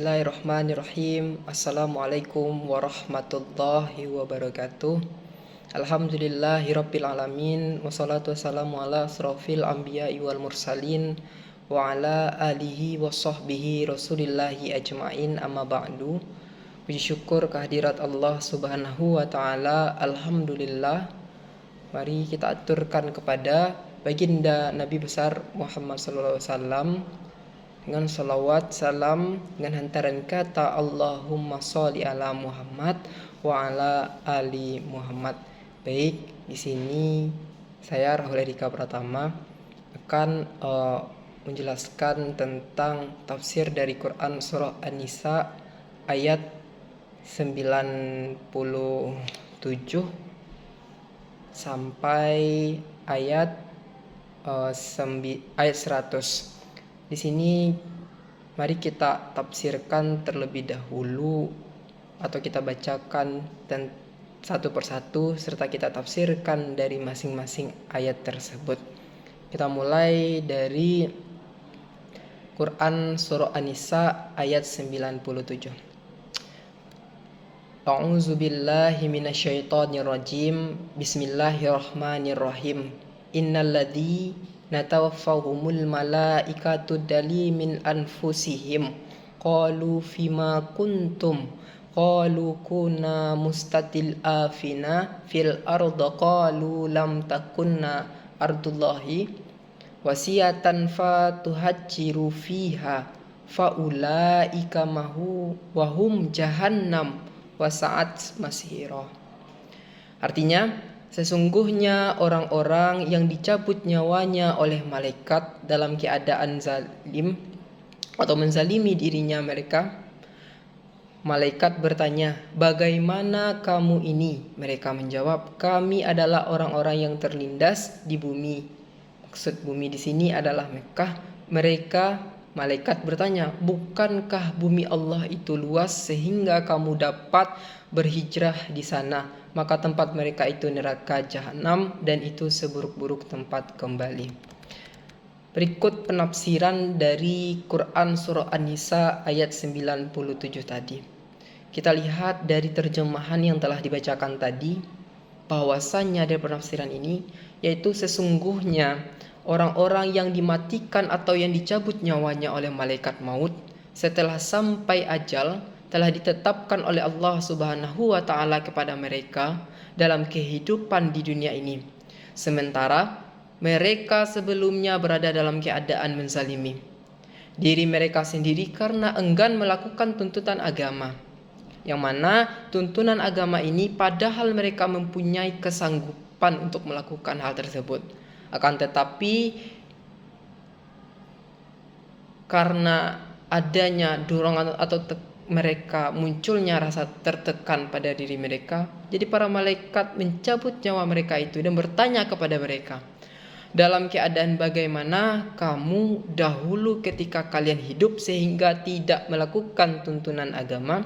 Bismillahirrahmanirrahim. Assalamualaikum warahmatullahi wabarakatuh. Alhamdulillahirabbil alamin. Wassalatu wassalamu ala asrofil anbiya'i wal mursalin wa ala alihi wa sahbihi rasulillahi ajma'in, amma ba'du. Puji syukur kehadirat Allah subhanahu wa ta'ala. Alhamdulillah. Mari kita aturkan kepada baginda Nabi besar Muhammad sallallahu alaihi wasallam dengan salawat, salam, dengan hantaran kata Allahumma sholli ala Muhammad wa ala ali Muhammad. Baik, di sini saya Rahul Edika Pratama akan menjelaskan tentang tafsir dari Quran surah An-Nisa ayat 97 sampai ayat 100. Di sini mari kita tafsirkan terlebih dahulu, atau kita bacakan dan satu persatu serta kita tafsirkan dari masing-masing ayat tersebut. Kita mulai dari Quran surah An-Nisa ayat 97. A'udzu billahi minasyaitonir rajim. Bismillahirrahmanirrahim. Innalladzi natawaffahumul malaikatu dali min anfusihim qalu fima kuntum qalu kunna mustatil afina fil arda qalu lam takunna ardullahi wasiyatan fatuhajiru fiha faulaika mahu wahum jahannam wasa'at masira. Artinya, sesungguhnya orang-orang yang dicabut nyawanya oleh malaikat dalam keadaan zalim atau menzalimi dirinya mereka. Malaikat bertanya, "Bagaimana kamu ini?" Mereka menjawab, "Kami adalah orang-orang yang terlindas di bumi." Maksud bumi di sini adalah Mekkah. Malaikat bertanya, "Bukankah bumi Allah itu luas sehingga kamu dapat berhijrah di sana?" Maka tempat mereka itu neraka jahanam, dan itu seburuk-buruk tempat kembali. Berikut penafsiran dari Quran surah An-Nisa ayat 97 tadi. Kita lihat dari terjemahan yang telah dibacakan tadi, bahwasannya dari penafsiran ini yaitu sesungguhnya orang-orang yang dimatikan atau yang dicabut nyawanya oleh malaikat maut setelah sampai ajal telah ditetapkan oleh Allah Subhanahu wa ta'ala kepada mereka dalam kehidupan di dunia ini. Sementara mereka sebelumnya berada dalam keadaan menzalimi diri mereka sendiri karena enggan melakukan tuntutan agama. Yang mana tuntunan agama ini padahal mereka mempunyai kesanggupan untuk melakukan hal tersebut. Akan tetapi karena adanya dorongan atau mereka munculnya rasa tertekan pada diri mereka, jadi para malaikat mencabut nyawa mereka itu dan bertanya kepada mereka, dalam keadaan bagaimana kamu dahulu ketika kalian hidup sehingga tidak melakukan tuntunan agama,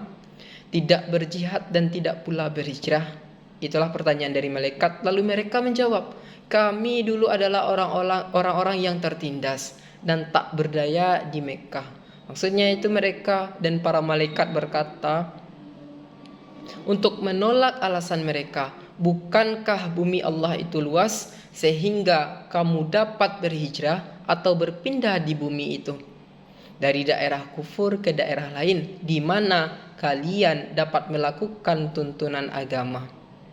tidak berjihad dan tidak pula berhijrah? Itulah pertanyaan dari malaikat. Lalu mereka menjawab, kami dulu adalah orang-orang yang tertindas dan tak berdaya di Mekkah. Maksudnya itu mereka dan para malaikat berkata untuk menolak alasan mereka, bukankah bumi Allah itu luas sehingga kamu dapat berhijrah atau berpindah di bumi itu dari daerah kufur ke daerah lain di mana kalian dapat melakukan tuntunan agama.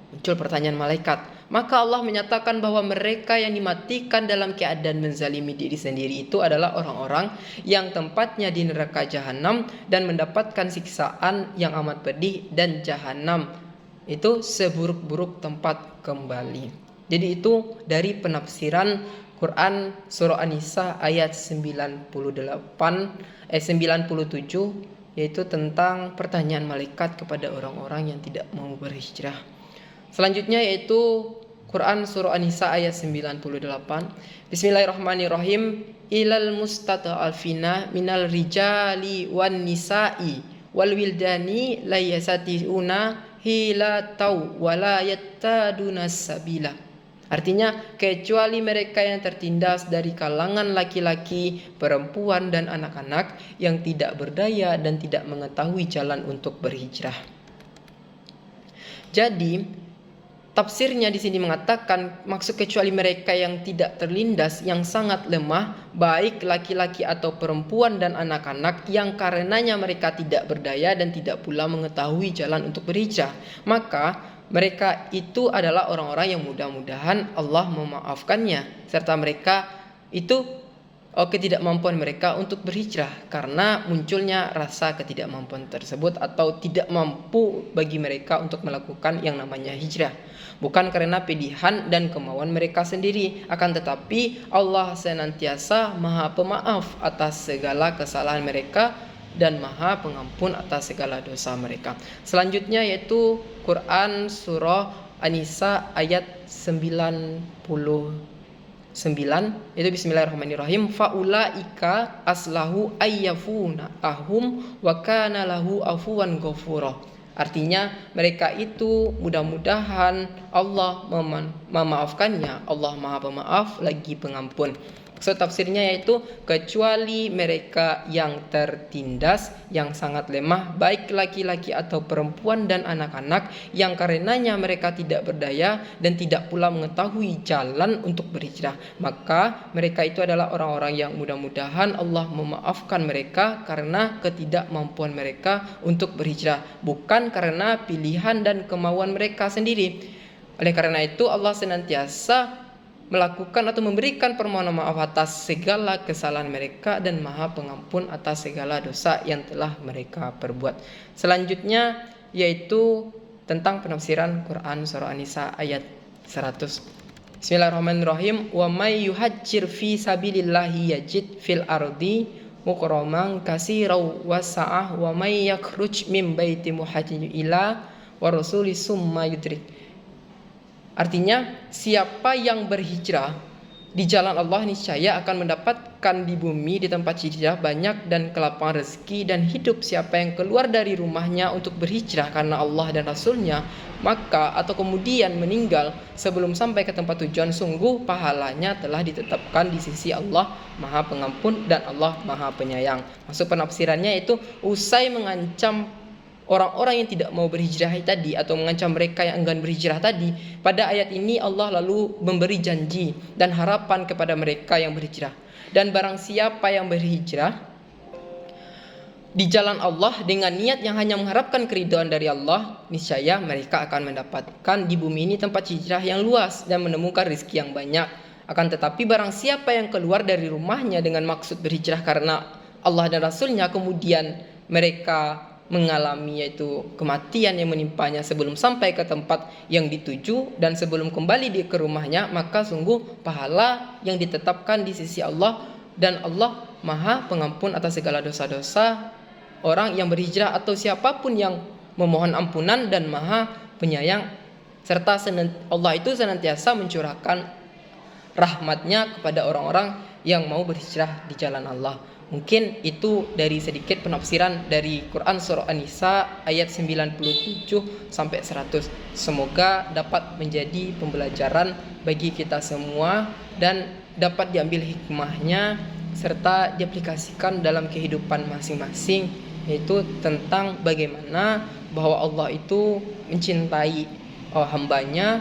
Muncul pertanyaan malaikat. Maka Allah menyatakan bahwa mereka yang dimatikan dalam keadaan menzalimi diri sendiri itu adalah orang-orang yang tempatnya di neraka jahanam dan mendapatkan siksaan yang amat pedih, dan jahanam itu seburuk-buruk tempat kembali. Jadi itu dari penafsiran Quran surah An-Nisa ayat 97, yaitu tentang pertanyaan malaikat kepada orang-orang yang tidak mau berhijrah. Selanjutnya yaitu Quran surah An-Nisa ayat 98. Bismillahirrahmanirrahim. Ilal mustata'afina minal rijali wan nisa'i wal wildani la yasati'una hilatau wa la yattaduna sabila. Artinya kecuali mereka yang tertindas dari kalangan laki-laki, perempuan dan anak-anak yang tidak berdaya dan tidak mengetahui jalan untuk berhijrah. Jadi tafsirnya di sini mengatakan maksud kecuali mereka yang tidak terlindas, yang sangat lemah, baik laki-laki atau perempuan dan anak-anak yang karenanya mereka tidak berdaya dan tidak pula mengetahui jalan untuk berhijrah. Maka mereka itu adalah orang-orang yang mudah-mudahan Allah memaafkannya, serta mereka itu ketidakmampuan mereka untuk berhijrah karena munculnya rasa ketidakmampuan tersebut atau tidak mampu bagi mereka untuk melakukan yang namanya hijrah. Bukan karena pilihan dan kemauan mereka sendiri, akan tetapi Allah senantiasa Maha Pemaaf atas segala kesalahan mereka dan Maha Pengampun atas segala dosa mereka. Selanjutnya yaitu Quran surah An-Nisa ayat 99, itu bismillahirrahmanirrahim, faulaika aslahu ayyafuna ahum wa kana lahu afuwan ghafura. Artinya mereka itu mudah-mudahan Allah memaafkannya, Allah Maha Pemaaf lagi Pengampun. Maksud tafsirnya yaitu kecuali mereka yang tertindas, yang sangat lemah, baik laki-laki atau perempuan dan anak-anak yang karenanya mereka tidak berdaya dan tidak pula mengetahui jalan untuk berhijrah. Maka mereka itu adalah orang-orang yang mudah-mudahan Allah memaafkan mereka karena ketidakmampuan mereka untuk berhijrah, bukan karena pilihan dan kemauan mereka sendiri. Oleh karena itu Allah senantiasa melakukan atau memberikan permohonan maaf atas segala kesalahan mereka dan Maha Pengampun atas segala dosa yang telah mereka perbuat. Selanjutnya yaitu tentang penafsiran Quran surah An-Nisa ayat 100. Bismillahirrahmanirrahim. Wa may yuhajjir fi sabilillahi yajid fil ardi mukraman katsirau wasa'ah wa may yakhruj min baiti muhajirin ila wa rasuli summa yudrik. Artinya siapa yang berhijrah di jalan Allah niscaya akan mendapatkan di bumi di tempat hijrah banyak dan kelapangan rezeki, dan hidup siapa yang keluar dari rumahnya untuk berhijrah karena Allah dan Rasulnya, maka atau kemudian meninggal sebelum sampai ke tempat tujuan, sungguh pahalanya telah ditetapkan di sisi Allah Maha Pengampun dan Allah Maha Penyayang. Maksud penafsirannya itu usai mengancam orang-orang yang tidak mau berhijrah tadi atau mengancam mereka yang enggan berhijrah tadi, pada ayat ini Allah lalu memberi janji dan harapan kepada mereka yang berhijrah. Dan barang siapa yang berhijrah di jalan Allah dengan niat yang hanya mengharapkan keridhaan dari Allah, niscaya mereka akan mendapatkan di bumi ini tempat hijrah yang luas dan menemukan rezeki yang banyak. Akan tetapi barang siapa yang keluar dari rumahnya dengan maksud berhijrah karena Allah dan Rasulnya, kemudian mereka mengalami yaitu kematian yang menimpanya sebelum sampai ke tempat yang dituju dan sebelum kembali ke rumahnya, maka sungguh pahala yang ditetapkan di sisi Allah dan Allah Maha Pengampun atas segala dosa-dosa orang yang berhijrah atau siapapun yang memohon ampunan dan Maha Penyayang, serta Allah itu senantiasa mencurahkan rahmatnya kepada orang-orang yang mau berhijrah di jalan Allah. Mungkin itu dari sedikit penafsiran dari Quran surah An-Nisa ayat 97 sampai 100. Semoga dapat menjadi pembelajaran bagi kita semua dan dapat diambil hikmahnya serta diaplikasikan dalam kehidupan masing-masing, yaitu tentang bagaimana bahwa Allah itu mencintai hambanya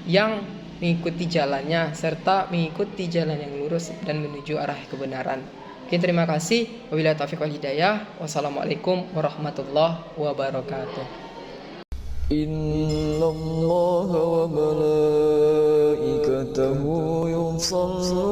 yang mengikuti jalannya serta mengikuti jalan yang lurus dan menuju arah kebenaran. Oke, terima kasih. Wabillahi taufiq wal hidayah. Wassalamualaikum warahmatullahi wabarakatuh. Innallaha wa malaikatahu yusalluna